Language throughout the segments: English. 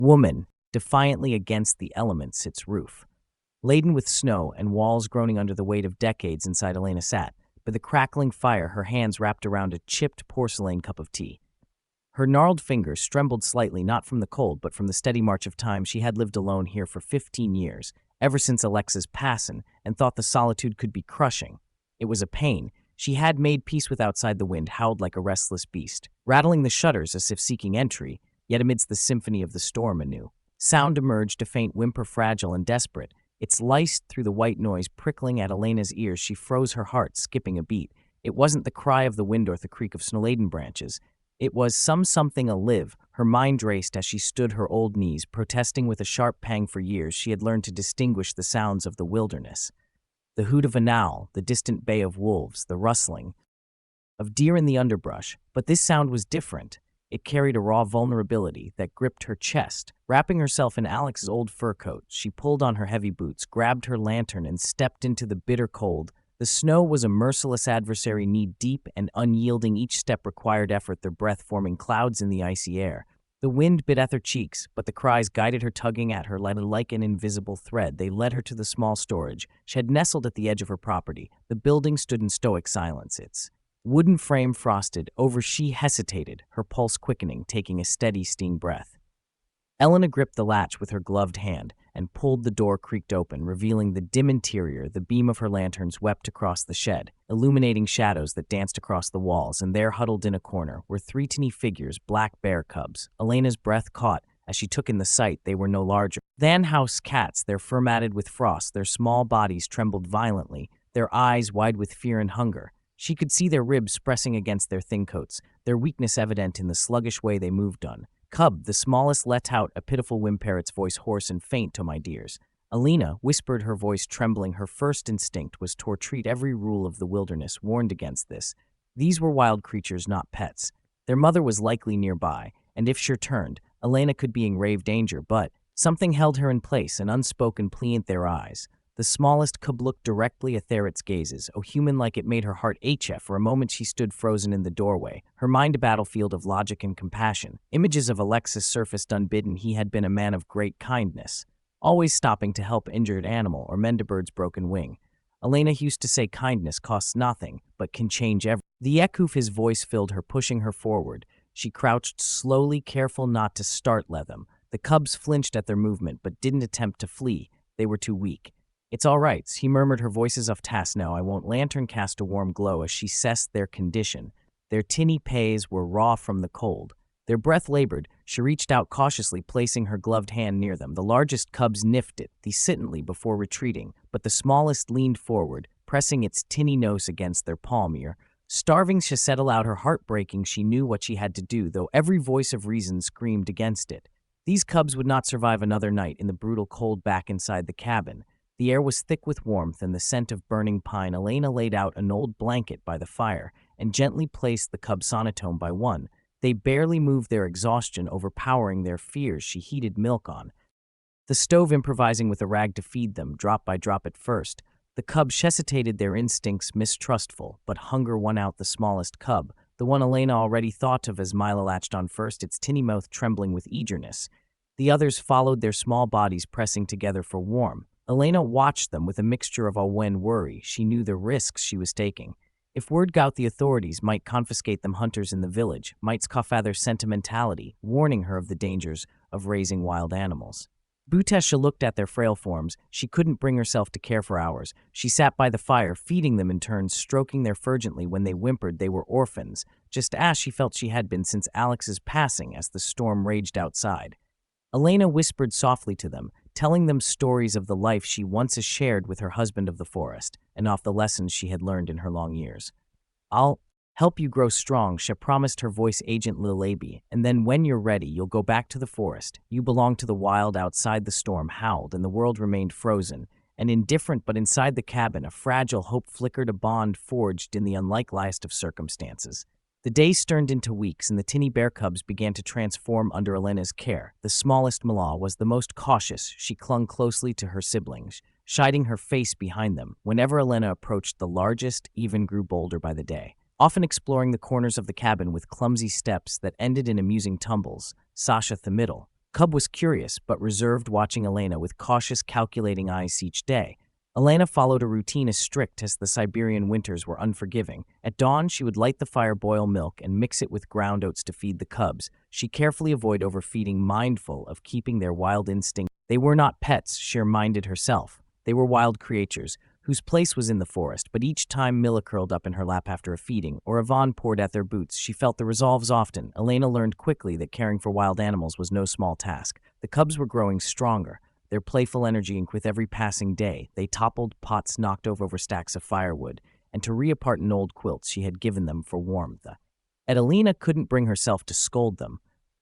Woman, defiantly against the elements, its roof. Laden with snow and walls groaning under the weight of decades inside Elena sat, by the crackling fire, her hands wrapped around a chipped porcelain cup of tea. Her gnarled fingers trembled slightly, not from the cold, but from the steady march of time. She had lived alone here for 15 years, ever since Alexa's passing, and thought the solitude could be crushing. It was a pain. She had made peace with outside. The wind howled like a restless beast, rattling the shutters as if seeking entry, yet amidst the symphony of the storm anew. Sound emerged, a faint whimper, fragile and desperate. It sliced through the white noise, prickling at Elena's ears. She froze, her heart skipping a beat. It wasn't the cry of the wind or the creak of snow-laden branches. It was something alive. Her mind raced as she stood her old knees, protesting with a sharp pang. For years she had learned to distinguish the sounds of the wilderness. The hoot of an owl, the distant bay of wolves, the rustling of deer in the underbrush. But this sound was different. It carried a raw vulnerability that gripped her chest. Wrapping herself in Alex's old fur coat, she pulled on her heavy boots, grabbed her lantern, and stepped into the bitter cold. The snow was a merciless adversary, knee-deep and unyielding. Each step required effort, their breath forming clouds in the icy air. The wind bit at her cheeks, but the cries guided her, tugging at her like an invisible thread. They led her to the small storage shed nestled at the edge of her property. The building stood in stoic silence, its wooden frame frosted over. She hesitated, her pulse quickening, taking a steady, sting breath. Elena gripped the latch with her gloved hand and pulled. The door creaked open, revealing the dim interior. The beam of her lantern swept across the shed, illuminating shadows that danced across the walls, and there, huddled in a corner, were three tiny figures, black bear cubs. Elena's breath caught as she took in the sight. They were no larger than house cats, their fur matted with frost. Their small bodies trembled violently, their eyes wide with fear and hunger. She could see their ribs pressing against their thin coats, their weakness evident in the sluggish way they moved on. Cub, the smallest, let out a pitiful whimper, its voice hoarse and faint. "To my dears," Elena whispered, her voice trembling. Her first instinct was to treat every rule of the wilderness warned against this. These were wild creatures, not pets. Their mother was likely nearby, and if she turned, Elena could be in grave danger. But something held her in place, an unspoken plea in their eyes. The smallest cub looked directly at its gazes, human-like. It made her heart ache. For a moment she stood frozen in the doorway, her mind a battlefield of logic and compassion. Images of Alexis surfaced unbidden. He had been a man of great kindness, always stopping to help injured animal or mend a bird's broken wing. Elena used to say kindness costs nothing, but can change everything. The echo of his voice filled her, pushing her forward. She crouched slowly, careful not to startle them. The cubs flinched at their movement, but didn't attempt to flee. They were too weak. "It's all right," he murmured, her voices off task now. "I won't." Lantern cast a warm glow as she assessed their condition. Their tinny pays were raw from the cold. Their breath labored. She reached out cautiously, placing her gloved hand near them. The largest cub sniffed it decently before retreating, but the smallest leaned forward, pressing its tinny nose against their palm. Starving, she settled out, her heart breaking. She knew what she had to do, though every voice of reason screamed against it. These cubs would not survive another night in the brutal cold back inside the cabin. The air was thick with warmth and the scent of burning pine. Elena laid out an old blanket by the fire and gently placed the cubs sonotone by one. They barely moved, their exhaustion overpowering their fears. She heated milk on the stove, improvising with a rag to feed them, drop by drop at first. The cubs hesitated, their instincts mistrustful, but hunger won out. The smallest cub, the one Elena already thought of as Mila, latched on first, its tinny mouth trembling with eagerness. The others followed, their small bodies pressing together for warmth. Elena watched them with a mixture of awe and worry. She knew the risks she was taking. If word got, the authorities might confiscate them. Hunters in the village might scoff at their sentimentality, warning her of the dangers of raising wild animals. Butesha looked at their frail forms. She couldn't bring herself to care for hours. She sat by the fire, feeding them in turn, stroking their fur gently. When they whimpered, they were orphans, just as she felt she had been since Alex's passing. As the storm raged outside, Elena whispered softly to them, telling them stories of the life she once shared with her husband of the forest, and of the lessons she had learned in her long years. "I'll help you grow strong," she promised, her voice agent Lilabi, "and then when you're ready, you'll go back to the forest. You belong to the wild." Outside, the storm howled, and the world remained frozen and indifferent, but inside the cabin, a fragile hope flickered, a bond forged in the unlikeliest of circumstances. The days turned into weeks, and the tinny bear cubs began to transform under Elena's care. The smallest, Mila, was the most cautious. She clung closely to her siblings, hiding her face behind them. Whenever Elena approached, the largest even grew bolder by the day, often exploring the corners of the cabin with clumsy steps that ended in amusing tumbles. Sasha the middle Cub was curious, but reserved, watching Elena with cautious, calculating eyes each day. Elena followed a routine as strict as the Siberian winters were unforgiving. At dawn, she would light the fire, boil milk, and mix it with ground oats to feed the cubs. She carefully avoided overfeeding, mindful of keeping their wild instinct. They were not pets, she reminded herself. They were wild creatures, whose place was in the forest, but each time Mila curled up in her lap after a feeding, or Yvonne poured at their boots, she felt the resolves often. Elena learned quickly that caring for wild animals was no small task. The cubs were growing stronger, their playful energy increased with every passing day. They toppled pots, knocked over stacks of firewood, and tore apart an old quilt she had given them for warmth. Adelina couldn't bring herself to scold them.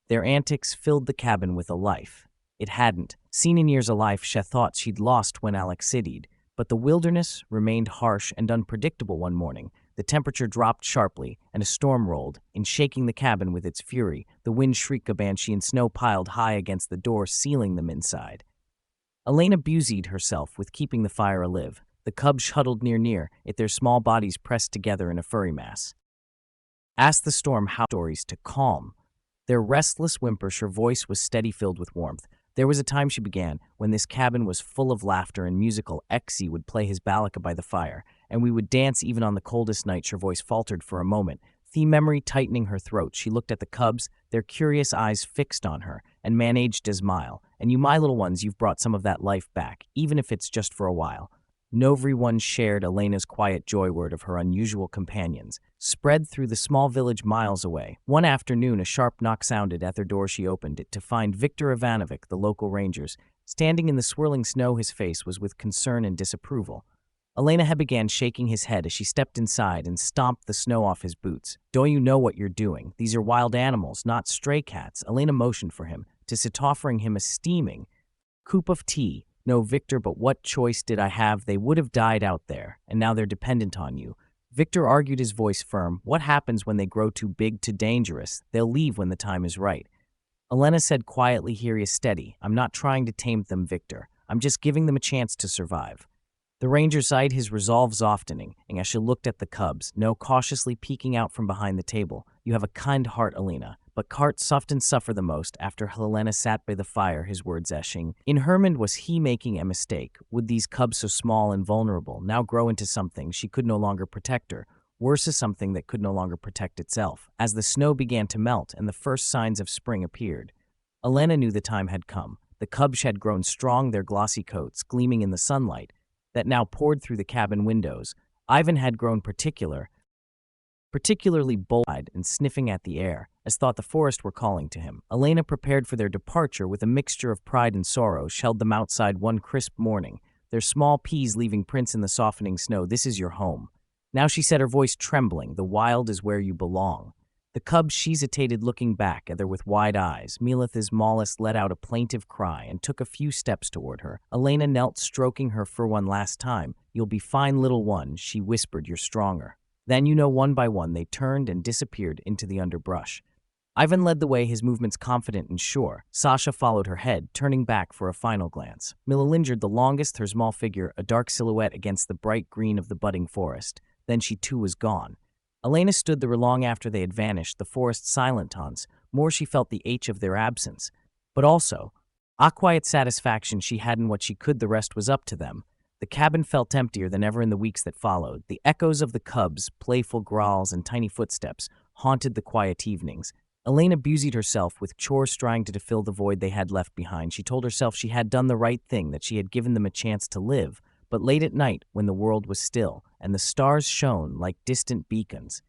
Their antics filled the cabin with a life it hadn't seen in years. A life she thought she'd lost when Alex city'd. But the wilderness remained harsh and unpredictable. One morning, the temperature dropped sharply, and a storm rolled in, shaking the cabin with its fury. The wind shrieked a banshee, and snow piled high against the door, sealing them inside. Elena busied herself with keeping the fire alive. The cubs huddled near it, their small bodies pressed together in a furry mass. Asked the storm how stories to calm their restless whimpers. Her voice was steady, filled with warmth. There was a time, she began, when this cabin was full of laughter and musical. Exy would play his balaka by the fire, and we would dance even on the coldest nights. Her voice faltered for a moment, theme memory tightening her throat. She looked at the cubs, their curious eyes fixed on her, and managed to smile. And you, my little ones, you've brought some of that life back, even if it's just for a while. No everyone shared Elena's quiet joy. Word of her unusual companions spread through the small village miles away. One afternoon, a sharp knock sounded at their door. She opened it to find Viktor Ivanovic, the local rangers, standing in the swirling snow. His face was with concern and disapproval. Elena had began shaking his head as she stepped inside and stomped the snow off his boots. Don't you know what you're doing? These are wild animals, not stray cats. Elena motioned for him to sit, offering him a steaming cup of tea. No, Victor, but what choice did I have? They would have died out there, and now they're dependent on you. Victor argued, his voice firm. What happens when they grow too big, too dangerous? They'll leave when the time is right. Elena said quietly, here he is, steady. I'm not trying to tame them, Victor. I'm just giving them a chance to survive. The ranger sighed, his resolve softening, as she looked at the cubs, no, cautiously peeking out from behind the table. You have a kind heart, Elena, but carts often suffer the most. After Helena sat by the fire, his words eshing. In Hermond, was he making a mistake? Would these cubs, so small and vulnerable, now grow into something she could no longer protect her? Worse, is something that could no longer protect itself. As the snow began to melt and the first signs of spring appeared, Elena knew the time had come. The cubs had grown strong, their glossy coats gleaming in the sunlight that now poured through the cabin windows. Ivan had grown particularly bold-eyed and sniffing at the air, as thought the forest were calling to him. Elena prepared for their departure with a mixture of pride and sorrow. She held them outside one crisp morning, their small peas leaving prints in the softening snow. This is your home. Now, she said, her voice trembling. The wild is where you belong. The cubs hesitated, looking back at her with wide eyes. Milith, smallest, let out a plaintive cry and took a few steps toward her. Elena knelt, stroking her fur one last time. You'll be fine, little one, she whispered. You're stronger. Then, one by one, they turned and disappeared into the underbrush. Ivan led the way, his movements confident and sure. Sasha followed her head, turning back for a final glance. Mila lingered the longest, her small figure a dark silhouette against the bright green of the budding forest. Then she too was gone. Elena stood there long after they had vanished, the forest silent taunts. More, she felt the ache of their absence. But also, a quiet satisfaction she had in what she could. The rest was up to them. The cabin felt emptier than ever in the weeks that followed. The echoes of the cubs' playful growls and tiny footsteps haunted the quiet evenings. Elena busied herself with chores, trying to fill the void they had left behind. She told herself she had done the right thing, that she had given them a chance to live. But late at night, when the world was still and the stars shone like distant beacons,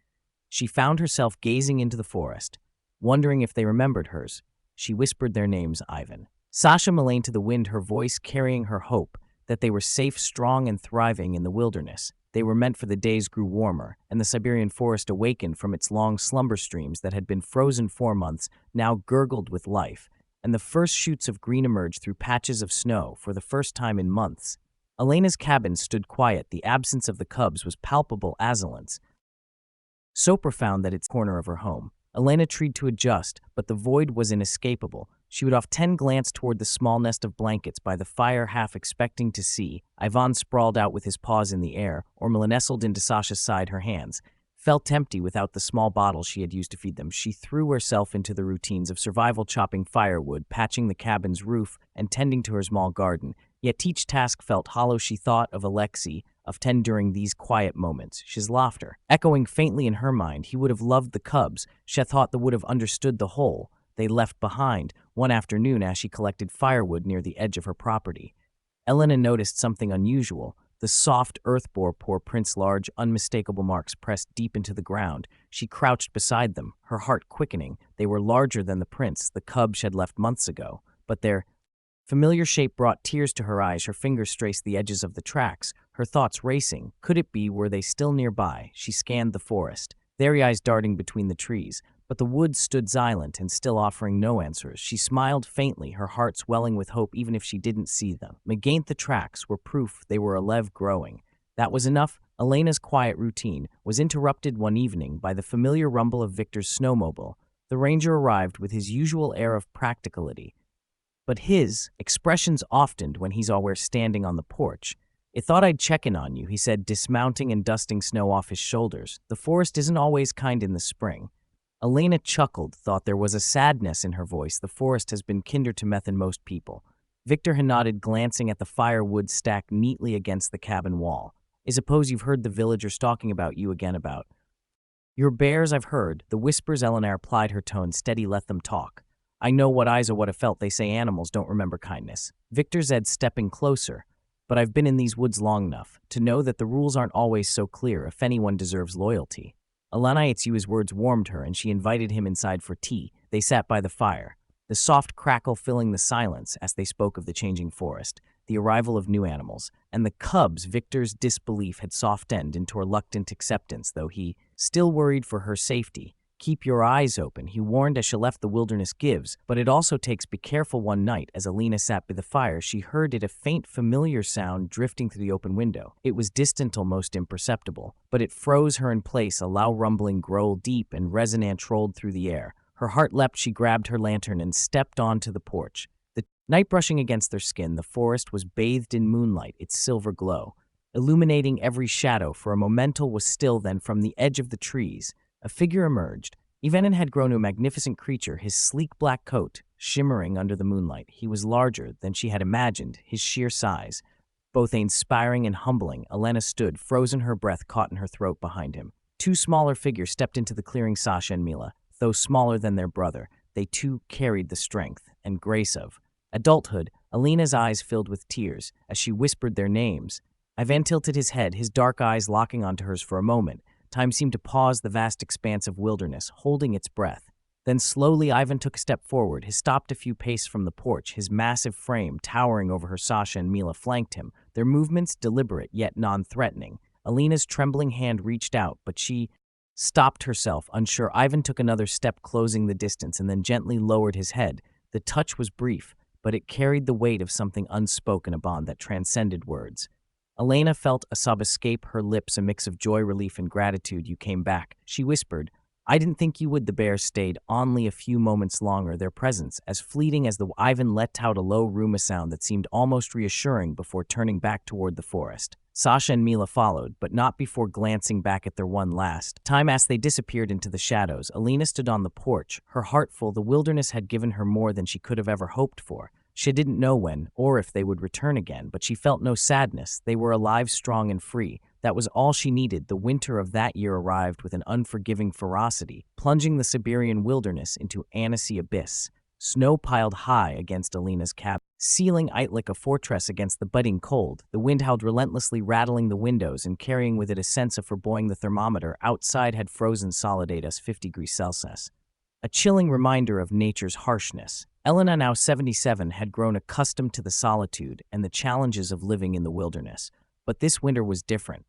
she found herself gazing into the forest, wondering if they remembered hers. She whispered their names, Ivan, Sasha, Melaine, to the wind, her voice carrying her hope that they were safe, strong, and thriving in the wilderness. They were meant for. The days grew warmer, and the Siberian forest awakened from its long slumber. Streams that had been frozen 4 months now gurgled with life, and the first shoots of green emerged through patches of snow for the first time in months. Elena's cabin stood quiet. The absence of the cubs was palpable, assailants so profound that its corner of her home. Elena tried to adjust, but the void was inescapable. She would often glance toward the small nest of blankets by the fire, half expecting to see Ivan sprawled out with his paws in the air, or Mila nestled into Sasha's side, her hands felt empty without the small bottle she had used to feed them. She threw herself into the routines of survival, chopping firewood, patching the cabin's roof, and tending to her small garden. Yet each task felt hollow. She thought of Alexei, of 10 during these quiet moments, his laughter echoing faintly in her mind. He would have loved the cubs. She thought they would have understood the hole they left behind one afternoon as she collected firewood near the edge of her property. Elena noticed something unusual. The soft earth bore poor prints, large, unmistakable marks pressed deep into the ground. She crouched beside them, her heart quickening. They were larger than the prints the cubs had left months ago, but their familiar shape brought tears to her eyes. Her fingers traced the edges of the tracks, her thoughts racing. Could it be? Were they still nearby? She scanned the forest, their eyes darting between the trees. But the woods stood silent and still, offering no answers. She smiled faintly, her heart swelling with hope even if she didn't see them. Against the tracks were proof they were alive, growing. That was enough. Elena's quiet routine was interrupted one evening by the familiar rumble of Victor's snowmobile. The ranger arrived with his usual air of practicality, but his expressions softened when he's always standing on the porch. "I thought I'd check in on you," he said, dismounting and dusting snow off his shoulders. "The forest isn't always kind in the spring." Elena chuckled, thought there was a sadness in her voice. The forest has been kinder to Meth than most people. Victor had nodded, glancing at the firewood stacked neatly against the cabin wall. "I suppose you've heard the villagers talking about you again, about your bears." "I've heard the whispers," Eleanor replied, her tone steady. "Let them talk. I know what eyes are, what have felt. They say animals don't remember kindness." Victor said, stepping closer. "But I've been in these woods long enough to know that the rules aren't always so clear if anyone deserves loyalty." Elena, his words warmed her, and she invited him inside for tea. They sat by the fire, the soft crackle filling the silence as they spoke of the changing forest, the arrival of new animals, and the cubs. Victor's disbelief had softened into reluctant acceptance, though he still worried for her safety. "Keep your eyes open," he warned as she left. "The wilderness gives, but it also takes. Be careful." One night, as Alina sat by the fire, she heard a faint, familiar sound drifting through the open window. It was distant, almost imperceptible, but it froze her in place. A loud rumbling growl, deep and resonant, rolled through the air. Her heart leapt. She grabbed her lantern and stepped onto the porch. The night brushing against their skin, the forest was bathed in moonlight, its silver glow illuminating every shadow. For a moment was still, then from the edge of the trees a figure emerged. Ivanin had grown to a magnificent creature, his sleek black coat shimmering under the moonlight. He was larger than she had imagined, his sheer size both inspiring and humbling. Elena stood, frozen, her breath caught in her throat. Behind him, two smaller figures stepped into the clearing. Sasha and Mila, though smaller than their brother, they too carried the strength and grace of adulthood. Elena's eyes filled with tears as she whispered their names. Ivan tilted his head, his dark eyes locking onto hers for a moment. Time seemed to pause, the vast expanse of wilderness, holding its breath. Then slowly Ivan took a step forward. He stopped a few paces from the porch, his massive frame towering over her. Sasha and Mila flanked him, their movements deliberate yet non-threatening. Elena's trembling hand reached out, but she stopped herself, unsure. Ivan took another step, closing the distance, and then gently lowered his head. The touch was brief, but it carried the weight of something unspoken, a bond that transcended words. Elena felt a sob escape her lips, a mix of joy, relief, and gratitude. "You came back," she whispered. "I didn't think you would." The bear stayed only a few moments longer, their presence as fleeting as the Ivan let out a low rumor sound that seemed almost reassuring before turning back toward the forest. Sasha and Mila followed, but not before glancing back at their one last time as they disappeared into the shadows. Elena stood on the porch, her heart full. The wilderness had given her more than she could have ever hoped for. She didn't know when or if they would return again, but she felt no sadness. They were alive, strong, and free. That was all she needed. The winter of that year arrived with an unforgiving ferocity, plunging the Siberian wilderness into Annecy abyss. Snow piled high against Elena's cabin, sealing it like a fortress against the biting cold. The wind howled relentlessly, rattling the windows and carrying with it a sense of foreboding. The thermometer outside had frozen solid at 50 degrees Celsius, a chilling reminder of nature's harshness. Elena, now 77, had grown accustomed to the solitude and the challenges of living in the wilderness. But this winter was different.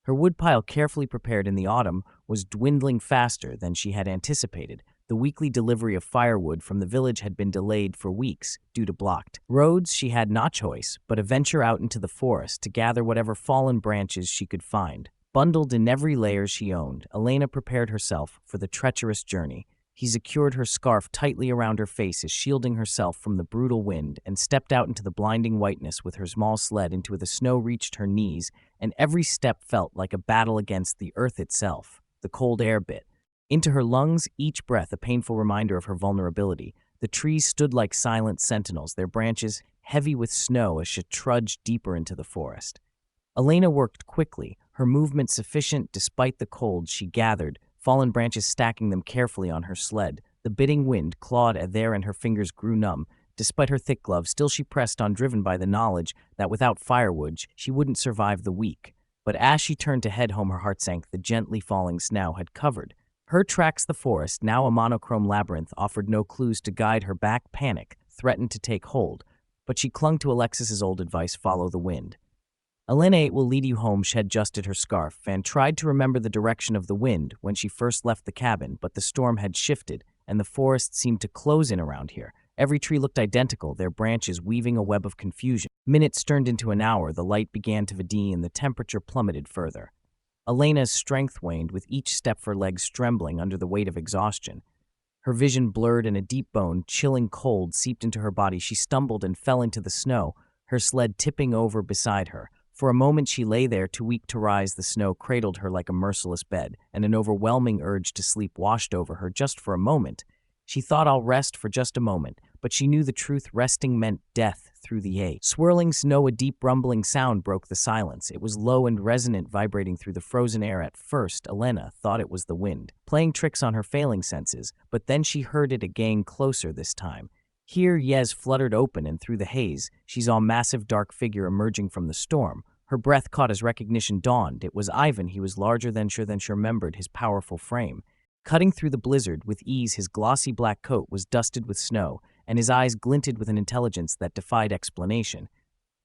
Her woodpile, carefully prepared in the autumn, was dwindling faster than she had anticipated. The weekly delivery of firewood from the village had been delayed for weeks due to blocked roads. She had no choice but to venture out into the forest to gather whatever fallen branches she could find. Bundled in every layer she owned, Elena prepared herself for the treacherous journey. He secured her scarf tightly around her face as shielding herself from the brutal wind, and stepped out into the blinding whiteness with her small sled. Into the snow reached her knees, and every step felt like a battle against the earth itself. The cold air bit into her lungs, each breath a painful reminder of her vulnerability. The trees stood like silent sentinels, their branches heavy with snow as she trudged deeper into the forest. Elena worked quickly, her movement sufficient despite the cold. She gathered fallen branches, stacking them carefully on her sled. The biting wind clawed at there and her fingers grew numb. Despite her thick gloves, still she pressed on, driven by the knowledge that without firewood, she wouldn't survive the week. But as she turned to head home, her heart sank. The gently falling snow had covered her tracks. The forest, now a monochrome labyrinth, offered no clues to guide her back. Panic threatened to take hold, but she clung to Alexis's old advice: follow the wind. Elena, it will lead you home. She had adjusted her scarf and tried to remember the direction of the wind when she first left the cabin, but the storm had shifted, and the forest seemed to close in around here. Every tree looked identical, their branches weaving a web of confusion. Minutes turned into an hour, the light began to wane, and the temperature plummeted further. Elena's strength waned with each step, her legs trembling under the weight of exhaustion. Her vision blurred and a deep bone, chilling cold seeped into her body. She stumbled and fell into the snow, her sled tipping over beside her. For a moment she lay there, too weak to rise. The snow cradled her like a merciless bed, and an overwhelming urge to sleep washed over her. Just for a moment. She thought, I'll rest for just a moment, but she knew the truth. Resting meant death through the ache. Swirling snow, a deep rumbling sound broke the silence. It was low and resonant, vibrating through the frozen air. At first, Elena thought it was the wind, playing tricks on her failing senses, but then she heard it again, closer this time. Here, Yez fluttered open, and through the haze, she saw a massive dark figure emerging from the storm. Her breath caught as recognition dawned. It was Ivan. He was larger than she remembered, his powerful frame. Cutting through the blizzard with ease, his glossy black coat was dusted with snow, and his eyes glinted with an intelligence that defied explanation.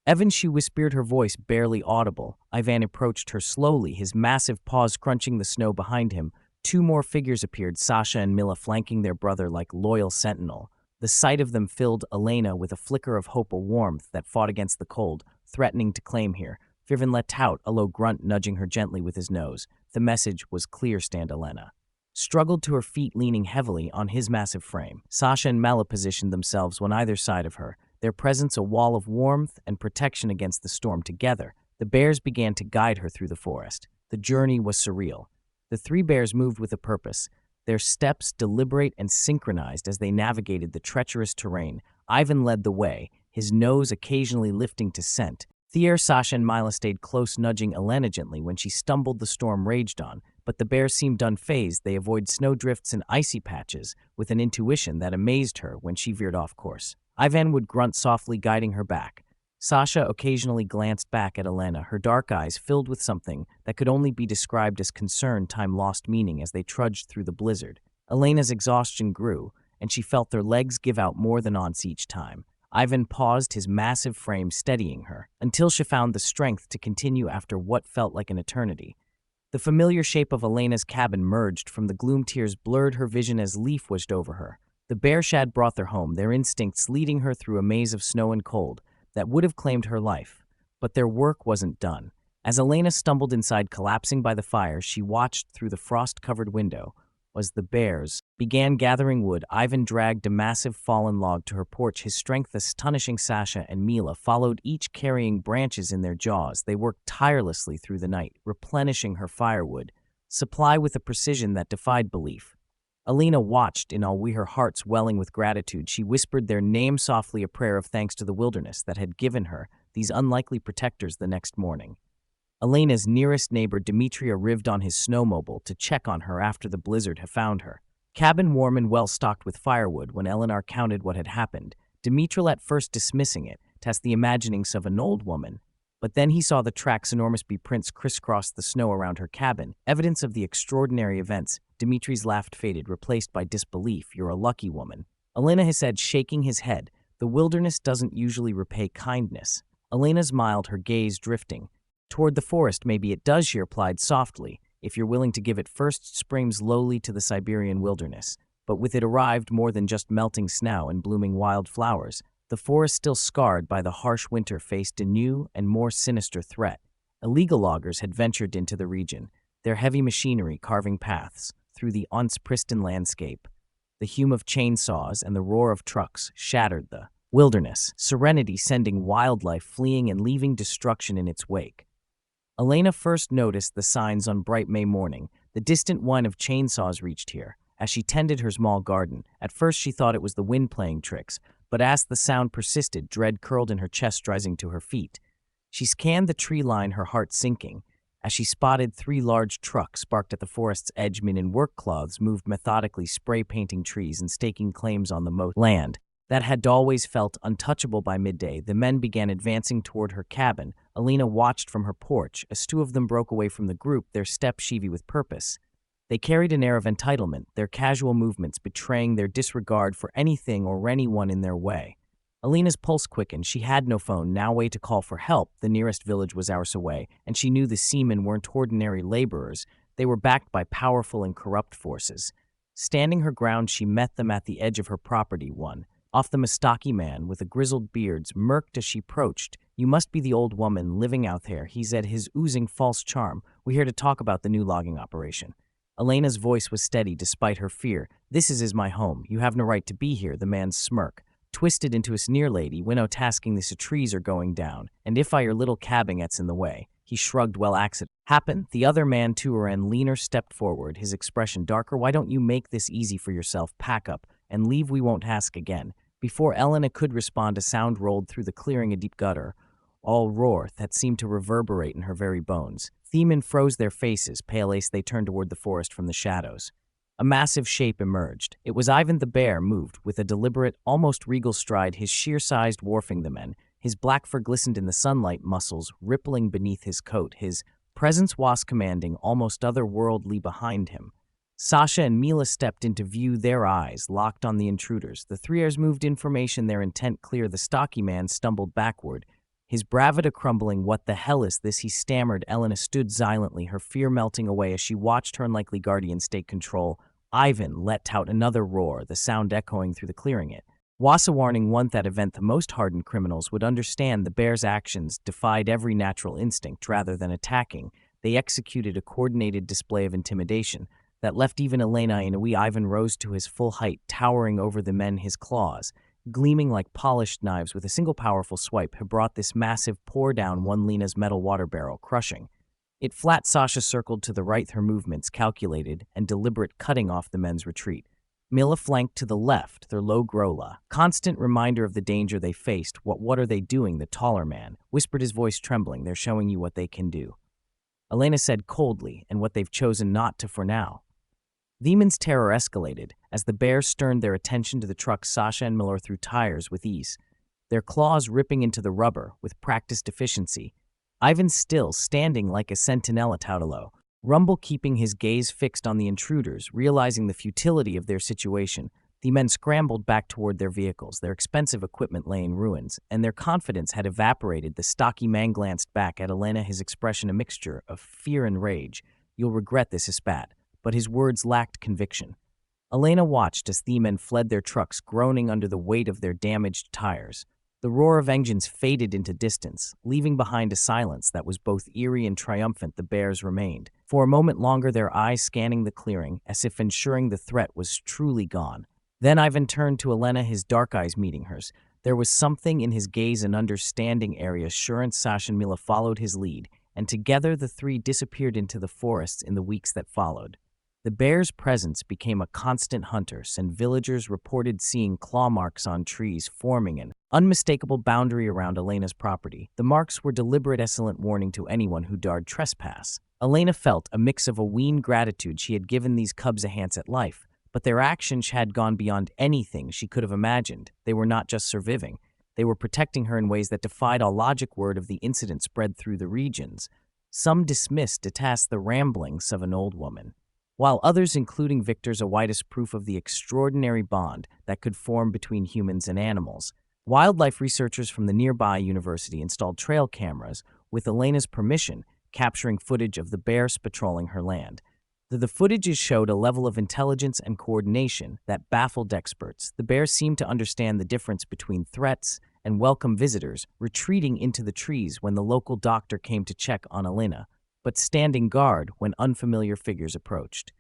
Evan, she whispered, her voice barely audible. Ivan approached her slowly, his massive paws crunching the snow behind him. Two more figures appeared, Sasha and Mila flanking their brother like loyal sentinel. The sight of them filled Elena with a flicker of hope, a warmth that fought against the cold, threatening to claim her. Firvin let out a low grunt, nudging her gently with his nose. The message was clear. Stand. Elena struggled to her feet, leaning heavily on his massive frame. Sasha and Mela positioned themselves on either side of her, their presence a wall of warmth and protection against the storm. Together, the bears began to guide her through the forest. The journey was surreal. The three bears moved with a purpose, their steps deliberate and synchronized as they navigated the treacherous terrain. Ivan led the way, his nose occasionally lifting to scent. Thier, Sasha, and Mila stayed close, nudging Elena gently when she stumbled. The storm raged on, but the bears seemed unfazed. They avoided snowdrifts and icy patches with an intuition that amazed her when she veered off course. Ivan would grunt softly, guiding her back. Sasha occasionally glanced back at Elena, her dark eyes filled with something that could only be described as concern. Time lost meaning as they trudged through the blizzard. Elena's exhaustion grew, and she felt their legs give out more than once each time. Ivan paused, his massive frame steadying her, until she found the strength to continue after what felt like an eternity. The familiar shape of Elena's cabin merged from the gloom. Tears blurred her vision as leaf washed over her. The bear shad brought her home, their instincts leading her through a maze of snow and cold that would have claimed her life. But their work wasn't done. As Elena stumbled inside, collapsing by the fire, she watched through the frost-covered window as the bears began gathering wood. Ivan dragged a massive fallen log to her porch, his strength astonishing. Sasha and Mila followed, each carrying branches in their jaws. They worked tirelessly through the night, replenishing her firewood supply with a precision that defied belief. Elena watched in awe, her heart welling with gratitude. She whispered their name softly, a prayer of thanks to the wilderness that had given her these unlikely protectors. The next morning, Elena's nearest neighbor, Demetria, arrived on his snowmobile to check on her after the blizzard had found her. Cabin warm and well stocked with firewood. When Eleanor counted what had happened, Demetria, at first dismissing it, test the imaginings of an old woman. But then he saw the tracks, enormous prints crisscrossed the snow around her cabin, evidence of the extraordinary events. Dimitri's laugh faded, replaced by disbelief. You're a lucky woman, Elena has said, shaking his head. The wilderness doesn't usually repay kindness. Elena smiled, her gaze drifting toward the forest. Maybe it does, she replied softly, if you're willing to give it. First springs lowly to the Siberian wilderness, but with it arrived more than just melting snow and blooming wild flowers. The forest, still scarred by the harsh winter, faced a new and more sinister threat. Illegal loggers had ventured into the region, their heavy machinery carving paths through the once pristine landscape. The hum of chainsaws and the roar of trucks shattered the wilderness, serenity sending wildlife fleeing and leaving destruction in its wake. Elena first noticed the signs on bright May morning, The distant whine of chainsaws reached here. As she tended her small garden, at first she thought it was the wind playing tricks, but as the sound persisted, dread curled in her chest, rising to her feet. She scanned the tree line, her heart sinking, as she spotted 3 large trucks parked at the forest's edge. Men in work clothes moved methodically, spray painting trees and staking claims on the moat land that had always felt untouchable. By midday, the men began advancing toward her cabin. Alina watched from her porch as 2 of them broke away from the group, their steps sheavy with purpose. They carried an air of entitlement, their casual movements betraying their disregard for anything or anyone in their way. Alina's pulse quickened. She had no phone, no way to call for help. The nearest village was hours away, and she knew the seamen weren't ordinary laborers. They were backed by powerful and corrupt forces. Standing her ground, she met them at the edge of her property. One, off them, a stocky man with a grizzled beard, murked as she approached. "You must be the old woman living out there," he said, his oozing false charm. "We're here to talk about the new logging operation." Elena's voice was steady despite her fear. "This is my home. You have no right to be here." The man's smirk twisted into a sneer. "Lady, we know tasking this trees are going down, and if your little cabin gets in the way." He shrugged. "Well, accident happened." The other man, taller and leaner, stepped forward, his expression darker. "Why don't you make this easy for yourself? Pack up and leave. We won't ask again." Before Elena could respond, a sound rolled through the clearing, a deep gutter, all roar that seemed to reverberate in her very bones. Themen froze their faces, pale as they turned toward the forest from the shadows. A massive shape emerged. It was Ivan the bear, moved with a deliberate, almost regal stride, his sheer size dwarfing the men. His black fur glistened in the sunlight, muscles rippling beneath his coat. His presence was commanding, almost otherworldly behind him. Sasha and Mila stepped into view, their eyes locked on the intruders. The 3 heirs moved, information, their intent clear. The stocky man stumbled backward, his bravado crumbling. "What the hell is this?" he stammered. Elena stood silently, her fear melting away as she watched her unlikely guardians take control. Ivan let out another roar, the sound echoing through the clearing. It was a warning. One that event the most hardened criminals would understand. The bear's actions defied every natural instinct. Rather than attacking, they executed a coordinated display of intimidation that left even Elena in a wee. Ivan rose to his full height, towering over the men, his claws gleaming like polished knives. With a single powerful swipe, he brought this massive pour down one Lena's metal water barrel, crushing it flat. Sasha circled to the right, her movements calculated and deliberate, cutting off the men's retreat. Mila flanked to the left, their low grola, constant reminder of the danger they faced. What are they doing?" the taller man whispered, his voice trembling. "They're showing you what they can do," Elena said coldly, "and what they've chosen not to for now." Themen's terror escalated as the bears turned their attention to the truck. Sasha and Miller threw tires with ease, their claws ripping into the rubber with practiced efficiency. Ivan, still standing like a sentinel, at Tautalo, rumble, keeping his gaze fixed on the intruders. Realizing the futility of their situation, the men scrambled back toward their vehicles. Their expensive equipment lay in ruins, and their confidence had evaporated. The stocky man glanced back at Elena, his expression a mixture of fear and rage. "You'll regret this," he spat, but his words lacked conviction. Elena watched as the men fled, their trucks groaning under the weight of their damaged tires. The roar of engines faded into distance, leaving behind a silence that was both eerie and triumphant. The bears remained for a moment longer, their eyes scanning the clearing, as if ensuring the threat was truly gone. Then Ivan turned to Elena, his dark eyes meeting hers. There was something in his gaze, an understanding, airy assurance. Sasha and Mila followed his lead, and together the 3 disappeared into the forests. In the weeks that followed, the bear's presence became a constant. Hunters and villagers reported seeing claw marks on trees, forming an unmistakable boundary around Elena's property. The marks were deliberate, excellent warning to anyone who dared trespass. Elena felt a mix of weaned gratitude. She had given these cubs a chance at life, but their actions had gone beyond anything she could have imagined. They were not just surviving, they were protecting her in ways that defied all logic. Word of the incident spread through the regions. Some dismissed it as the ramblings of an old woman, while others, including Victor's, a widest proof of the extraordinary bond that could form between humans and animals. Wildlife researchers from the nearby university installed trail cameras, with Elena's permission, capturing footage of the bears patrolling her land. The footages showed a level of intelligence and coordination that baffled experts. The bears seemed to understand the difference between threats and welcome visitors, retreating into the trees when the local doctor came to check on Elena, but standing guard when unfamiliar figures approached.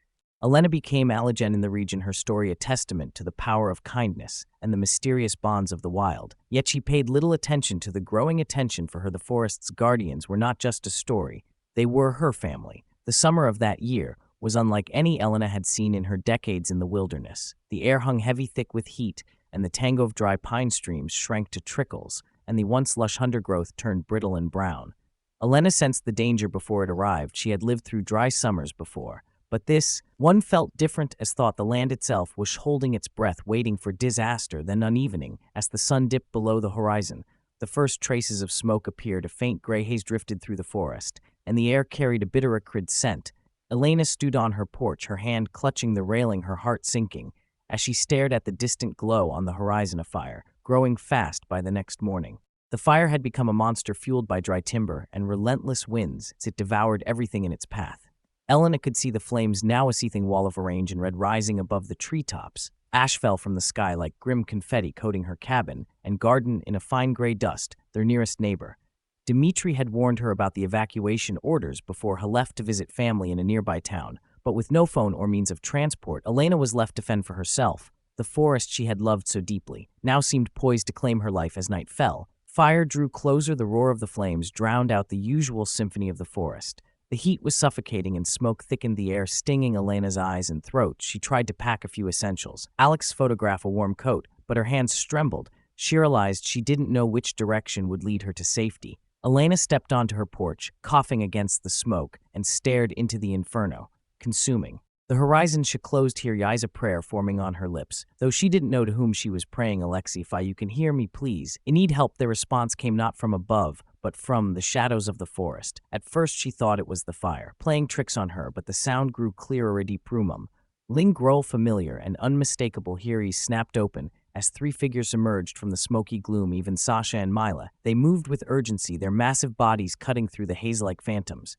Elena became a legend in the region, her story a testament to the power of kindness and the mysterious bonds of the wild. Yet she paid little attention to the growing attention for her. The forest's guardians were not just a story, they were her family. The summer of that year, was unlike any Elena had seen in her decades in the wilderness. The air hung heavy thick with heat, and the tango of dry pine streams shrank to trickles, and the once lush undergrowth turned brittle and brown. Elena sensed the danger before it arrived. She had lived through dry summers before. But this one felt different, as thought the land itself was holding its breath, waiting for disaster. Then unevening, as the sun dipped below the horizon, the first traces of smoke appeared. A faint gray haze drifted through the forest, and the air carried a bitter acrid scent. Elena stood on her porch, her hand clutching the railing, her heart sinking, as she stared at the distant glow on the horizon. A fire, growing fast by the next morning. The fire had become a monster fueled by dry timber and relentless winds as it devoured everything in its path. Elena could see the flames, now a seething wall of orange and red rising above the treetops. Ash fell from the sky like grim confetti, coating her cabin and garden in a fine gray dust, their nearest neighbor. Dmitri had warned her about the evacuation orders before he left to visit family in a nearby town, but with no phone or means of transport, Elena was left to fend for herself. The forest she had loved so deeply now seemed poised to claim her life as night fell. Fire drew closer, the roar of the flames drowned out the usual symphony of the forest. The heat was suffocating and smoke thickened the air, stinging Elena's eyes and throat. She tried to pack a few essentials. Alex photographed a warm coat, but her hands trembled. She realized she didn't know which direction would lead her to safety. Elena stepped onto her porch, coughing against the smoke, and stared into the inferno, consuming. The horizon she closed here, eyes of prayer forming on her lips. Though she didn't know to whom she was praying. Alexei, if you can hear me, please. I need help. The response came not from above, but from the shadows of the forest. At first she thought it was the fire, playing tricks on her, but the sound grew clearer, a deep rumum. Ling growl familiar and unmistakable. Here he snapped open, as three figures emerged from the smoky gloom. Even Sasha and Mila. They moved with urgency, their massive bodies cutting through the haze like phantoms.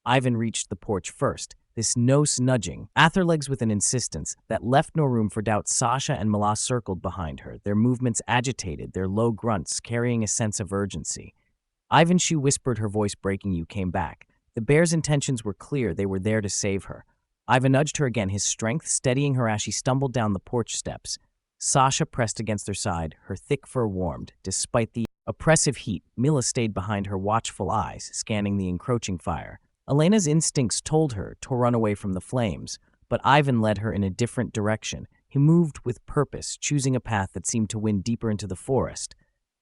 Ivan reached the porch first, this nose nudging Atherlegs with an insistence that left no room for doubt. Sasha and Mila circled behind her, their movements agitated, their low grunts carrying a sense of urgency. Ivan, she whispered, her voice breaking, you came back. The bear's intentions were clear, they were there to save her. Ivan nudged her again, his strength steadying her as she stumbled down the porch steps. Sasha pressed against her side, her thick fur warmed. Despite the oppressive heat, Mila stayed behind, her watchful eyes scanning the encroaching fire. Elena's instincts told her to run away from the flames, but Ivan led her in a different direction. He moved with purpose, choosing a path that seemed to wind deeper into the forest.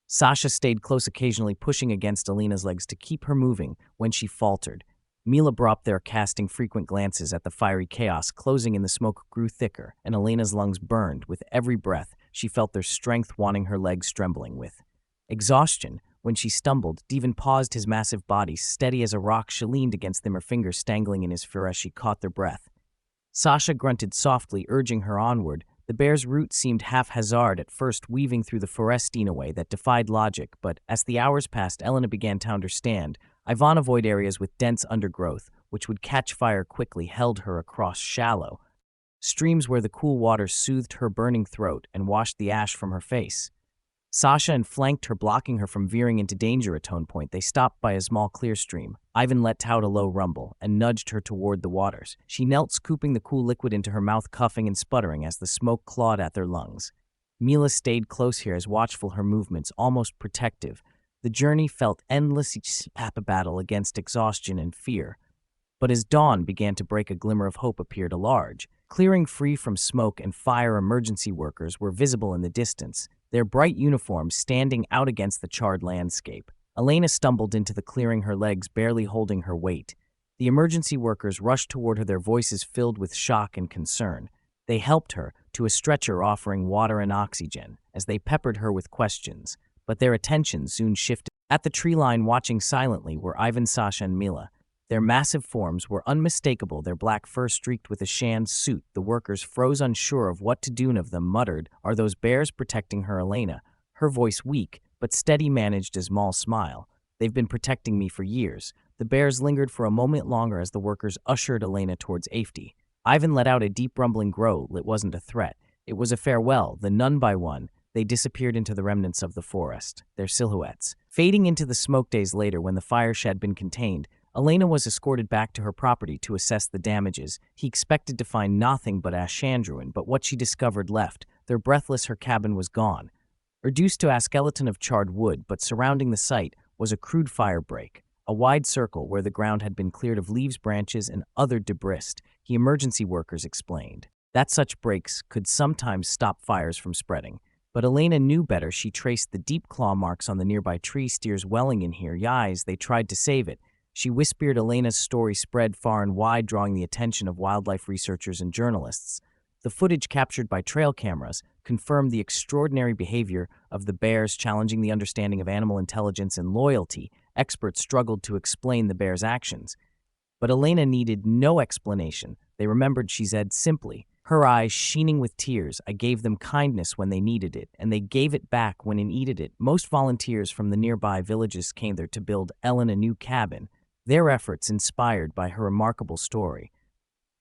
Sasha stayed close, occasionally pushing against Elena's legs to keep her moving when she faltered. Mila brought there, casting frequent glances at the fiery chaos closing in. The smoke grew thicker, and Elena's lungs burned. With every breath, she felt their strength wanting, her legs trembling with exhaustion. When she stumbled, Devon paused, his massive body steady as a rock. She leaned against them, her fingers strangling in his fur as she caught their breath. Sasha grunted softly, urging her onward. The bear's route seemed haphazard at first, weaving through the forest in a way that defied logic, but as the hours passed, Elena began to understand. Ivan avoided areas with dense undergrowth, which would catch fire quickly, held her across shallow streams where the cool water soothed her burning throat and washed the ash from her face. Sasha flanked her, blocking her from veering into danger. At tone point, they stopped by a small clear stream. Ivan let out a low rumble and nudged her toward the waters. She knelt, scooping the cool liquid into her mouth, coughing and sputtering as the smoke clawed at their lungs. Mila stayed close here, as watchful, her movements almost protective. The journey felt endless, each a battle against exhaustion and fear. But as dawn began to break, a glimmer of hope appeared. A large clearing free from smoke and fire. Emergency workers were visible in the distance, their bright uniforms standing out against the charred landscape. Elena stumbled into the clearing, her legs barely holding her weight. The emergency workers rushed toward her, their voices filled with shock and concern. They helped her to a stretcher, offering water and oxygen, as they peppered her with questions. But their attention soon shifted. At the tree line, watching silently, were Ivan, Sasha, and Mila. Their massive forms were unmistakable, their black fur streaked with a Shan soot. The workers froze, unsure of what to do. One of them muttered, "Are those bears protecting her?" Elena, her voice weak but steady, managed a small smile. "They've been protecting me for years." The bears lingered for a moment longer as the workers ushered Elena towards safety. Ivan let out a deep rumbling growl. It wasn't a threat. It was a farewell. Then, one by one, they disappeared into the remnants of the forest, their silhouettes fading into the smoke. Days later, when the fire had been contained, Elena was escorted back to her property to assess the damages. He expected to find nothing but Ashandruin, but what she discovered left her breathless. Her cabin was gone, reduced to a skeleton of charred wood, but surrounding the site was a crude fire break. a wide circle where the ground had been cleared of leaves, branches, and other debris, he emergency workers explained. That such breaks could sometimes stop fires from spreading. But Elena knew better. She traced the deep claw marks on the nearby tree steers welling in here. Yais, they tried to save it. She whispered. Elena's story spread far and wide, drawing the attention of wildlife researchers and journalists. The footage captured by trail cameras confirmed the extraordinary behavior of the bears, challenging the understanding of animal intelligence and loyalty. Experts struggled to explain the bears' actions. But Elena needed no explanation. They remembered, she said simply, her eyes sheening with tears. I gave them kindness when they needed it, and they gave it back when it needed it. Most volunteers from the nearby villages came there to build Ellen a new cabin, their efforts inspired by her remarkable story.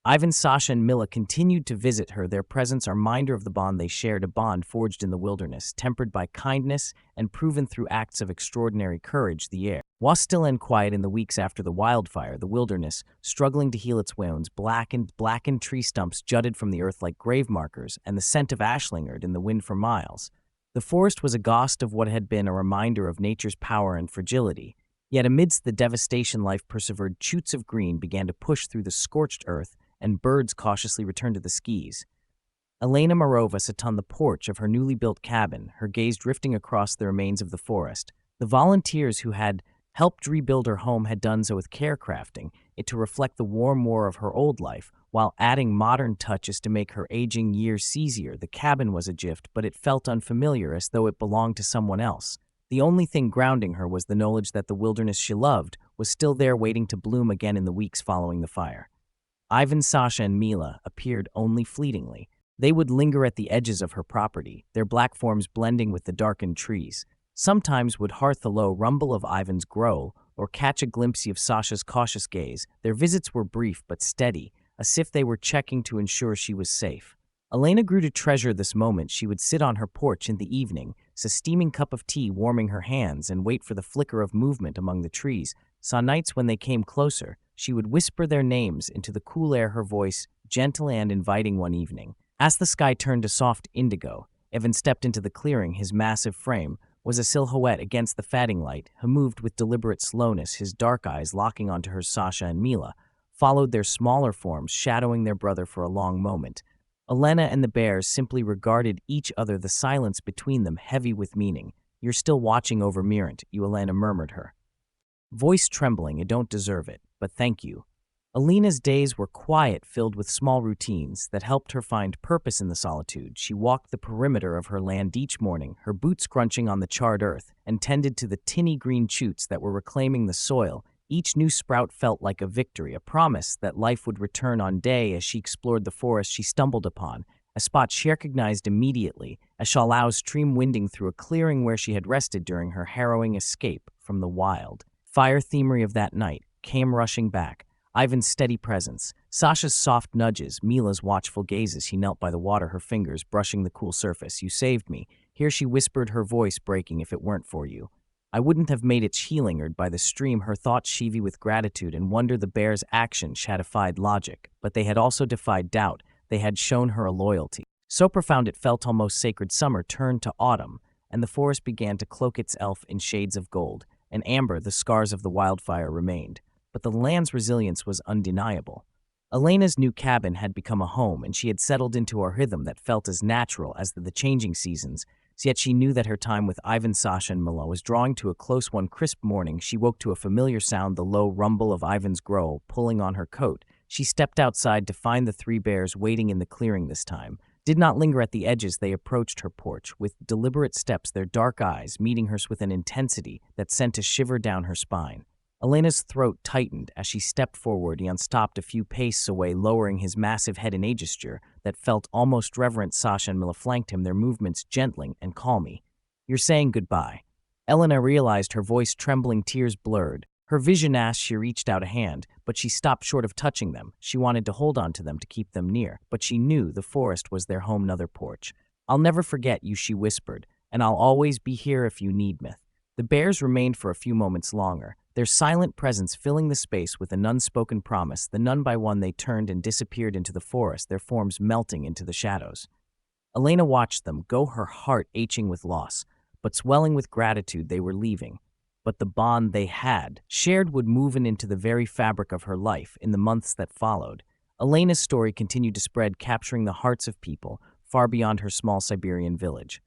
Ivan, Sasha, and Mila continued to visit her. Their presence a reminder of the bond they shared, a bond forged in the wilderness, tempered by kindness and proven through acts of extraordinary courage. The air was still and quiet in the weeks after the wildfire, the wilderness, struggling to heal its wounds. Blackened tree stumps jutted from the earth like grave markers, and the scent of ash lingered in the wind for miles. The forest was a ghost of what had been, a reminder of nature's power and fragility. Yet amidst the devastation, life persevered. Shoots of green began to push through the scorched earth, and birds cautiously returned to the skis. Elena Morova sat on the porch of her newly built cabin, her gaze drifting across the remains of the forest. The volunteers who had helped rebuild her home had done so with care, crafting it to reflect the warm war of her old life, while adding modern touches to make her aging years easier. The cabin was a gift, but it felt unfamiliar, as though it belonged to someone else. The only thing grounding her was the knowledge that the wilderness she loved was still there, waiting to bloom again in the weeks following the fire. Ivan, Sasha, and Mila appeared only fleetingly. They would linger at the edges of her property, their black forms blending with the darkened trees. Sometimes would hearth the low rumble of Ivan's growl or catch a glimpse of Sasha's cautious gaze. Their visits were brief but steady, as if they were checking to ensure she was safe. Elena grew to treasure this moment. She would sit on her porch in the evening, a steaming cup of tea warming her hands, and wait for the flicker of movement among the trees. Saw nights when they came closer. She would whisper their names into the cool air, her voice gentle and inviting. One evening, as the sky turned to soft indigo, Evan stepped into the clearing. His massive frame was a silhouette against the fading light. He moved with deliberate slowness, his dark eyes locking onto her. Sasha and Mila followed their smaller forms, shadowing their brother for a long moment. Elena and the bears simply regarded each other, the silence between them heavy with meaning. You're still watching over Mirant, you, Elena murmured, her voice trembling. I don't deserve it, but thank you. Elena's days were quiet, filled with small routines that helped her find purpose in the solitude. She walked the perimeter of her land each morning, her boots crunching on the charred earth, and tended to the tinny green shoots that were reclaiming the soil. Each new sprout felt like a victory, a promise that life would return on day. As she explored the forest, she stumbled upon a spot she recognized immediately, a Shalau's stream winding through a clearing where she had rested during her harrowing escape from the wild. Fire themery of that night came rushing back. Ivan's steady presence, Sasha's soft nudges, Mila's watchful gazes. He knelt by the water, her fingers brushing the cool surface. You saved me. Here she whispered, her voice breaking. If it weren't for you, I wouldn't have made it. She lingered by the stream, her thoughts sheavy with gratitude and wonder. The bears' actions had defied logic, but they had also defied doubt. They had shown her a loyalty so profound it felt almost sacred. Summer turned to autumn, and the forest began to cloak itself in shades of gold and amber. The scars of the wildfire remained, but the land's resilience was undeniable. Elena's new cabin had become a home, and she had settled into a rhythm that felt as natural as the changing seasons. Yet she knew that her time with Ivan, Sasha, and Milo was drawing to a close. One crisp morning, she woke to a familiar sound, the low rumble of Ivan's growl pulling on her coat. She stepped outside to find the three bears waiting in the clearing. This time did not linger at the edges. They approached her porch with deliberate steps, their dark eyes meeting hers with an intensity that sent a shiver down her spine. Elena's throat tightened as she stepped forward. He stopped a few paces away, lowering his massive head in a gesture that felt almost reverent. Sasha and Mila flanked him, their movements gentling and calming. You're saying goodbye? Elena realized, her voice trembling, tears blurred. Her vision as she reached out a hand, but she stopped short of touching them. She wanted to hold on to them, to keep them near, but she knew the forest was their home. Another porch. I'll never forget you, she whispered, and I'll always be here if you need me. The bears remained for a few moments longer, their silent presence filling the space with an unspoken promise. Then one by one they turned and disappeared into the forest, their forms melting into the shadows. Elena watched them go, her heart aching with loss, but swelling with gratitude. They were leaving, but the bond they had shared would move into the very fabric of her life in the months that followed. Elena's story continued to spread, capturing the hearts of people far beyond her small Siberian village.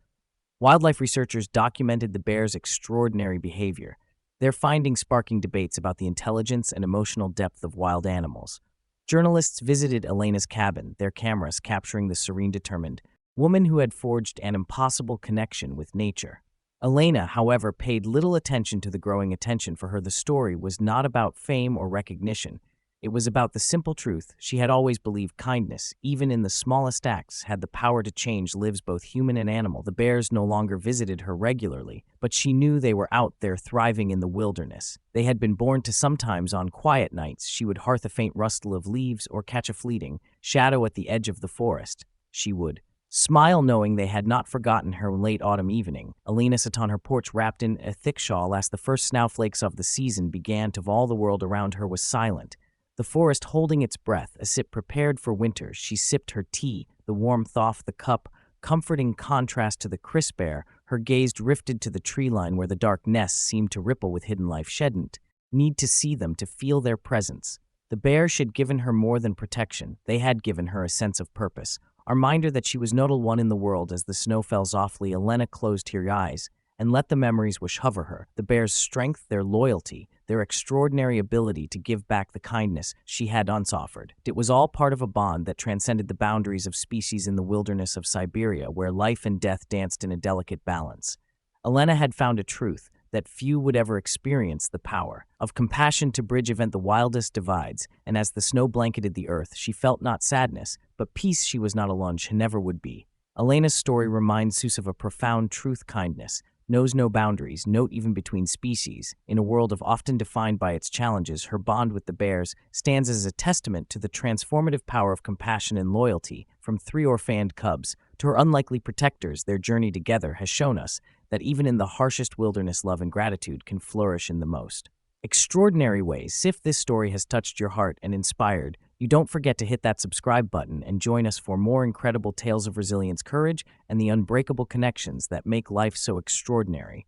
Wildlife researchers documented the bear's extraordinary behavior, their findings sparking debates about the intelligence and emotional depth of wild animals. Journalists visited Elena's cabin, their cameras capturing the serene, determined woman who had forged an impossible connection with nature. Elena, however, paid little attention to the growing attention for her. The story was not about fame or recognition. It was about the simple truth. She had always believed kindness, even in the smallest acts, had the power to change lives, both human and animal. The bears no longer visited her regularly, but she knew they were out there thriving in the wilderness. They had been born to sometimes on quiet nights she would hearth a faint rustle of leaves or catch a fleeting shadow at the edge of the forest. She would smile knowing they had not forgotten her. Late autumn evening, Elena sat on her porch wrapped in a thick shawl as the first snowflakes of the season began to fall. The world around her was silent, the forest holding its breath, a sip prepared for winter. She sipped her tea, the warmth off the cup, comforting contrast to the crisp air. Her gaze drifted to the tree line where the dark nests seemed to ripple with hidden life. She didn't need to see them to feel their presence. The bears had given her more than protection. They had given her a sense of purpose, a reminder that she was not alone in the world. As the snow fell softly, Elena closed her eyes and let the memories wash over her. The bears' strength, their loyalty, their extraordinary ability to give back the kindness she had once offered. It was all part of a bond that transcended the boundaries of species. In the wilderness of Siberia, where life and death danced in a delicate balance, Elena had found a truth that few would ever experience: the power of compassion to bridge even the wildest divides. And as the snow blanketed the earth, she felt not sadness, but peace. She was not alone, she never would be. Elena's story reminds us of a profound truth: kindness knows no boundaries, not even between species. In a world often defined by its challenges, her bond with the bears stands as a testament to the transformative power of compassion and loyalty. From 3 orphaned cubs to her unlikely protectors, their journey together has shown us that even in the harshest wilderness, love and gratitude can flourish in the most extraordinary ways. If this story has touched your heart and inspired you, don't forget to hit that subscribe button and join us for more incredible tales of resilience, courage, and the unbreakable connections that make life so extraordinary.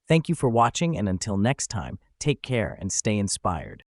Thank you for watching, and until next time, take care and stay inspired.